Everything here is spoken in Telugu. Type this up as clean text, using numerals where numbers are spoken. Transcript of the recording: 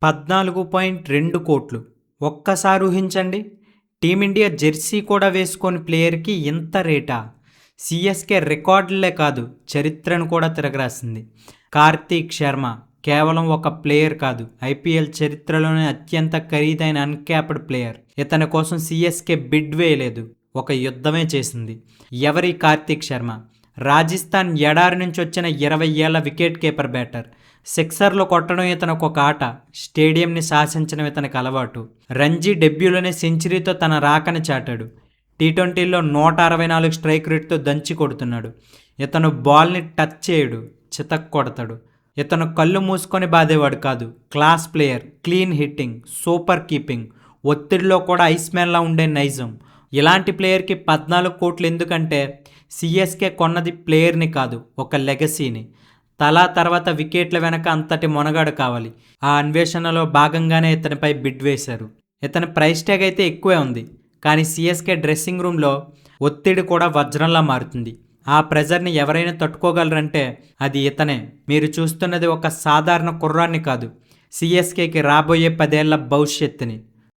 14.2 కోట్లు. ఒక్కసారి ఊహించండి. టీమిండియా జెర్సీ కూడా వేసుకొని ప్లేయర్కి ఇంత రేటా? సిఎస్కే రికార్డులే కాదు, చరిత్రను కూడా తిరగరాసింది. కార్తీక్ శర్మ కేవలం ఒక ప్లేయర్ కాదు, ఐపీఎల్ చరిత్రలోనే అత్యంత ఖరీదైన అన్క్యాప్డ్ ప్లేయర్. ఇతని కోసం సిఎస్కే బిడ్ వేయలేదు, ఒక యుద్ధమే చేసింది. ఎవరి కార్తీక్ శర్మ? రాజస్థాన్ ఎడారి నుంచి వచ్చిన 20 ఏళ్ల వికెట్ కీపర్ బ్యాటర్. సిక్సర్లు కొట్టడం ఇతనికి ఒక ఆట, స్టేడియంని శాసించడం ఇతనికి అలవాటు. రంజీ డెబ్యూలోనే సెంచరీతో తన రాకని చాటాడు. టీ20లో 164 స్ట్రైక్ రేట్తో దంచి కొడుతున్నాడు. ఇతను బాల్ని టచ్ చేయడు, చితక్ కొడతాడు. ఇతను కళ్ళు మూసుకొని బాధేవాడు కాదు, class player, clean hitting, super keeping, ఒత్తిడిలో కూడా ఐస్ మ్యాన్లా ఉండే నైజం. ఇలాంటి ప్లేయర్కి 14 కోట్లు ఎందుకంటే సిఎస్కే కొన్నది ప్లేయర్ని కాదు, ఒక లెగసీని. తలా తర్వాత వికెట్ల వెనక అంతటి మొనగాడు కావాలి. ఆ అన్వేషణలో భాగంగానే ఇతనిపై బిడ్ వేశారు. ఇతని ప్రైస్ ట్యాగ్ అయితే ఎక్కువే ఉంది, కానీ సిఎస్కే డ్రెస్సింగ్ రూమ్లో ఒత్తిడి కూడా వజ్రంలా మారుతుంది. ఆ ప్రెజర్ని ఎవరైనా తట్టుకోగలరంటే అది ఇతనే. మీరు చూస్తున్నది ఒక సాధారణ కుర్రాన్ని కాదు, సిఎస్కేకి రాబోయే 10 ఏళ్ల భవిష్యత్తుని.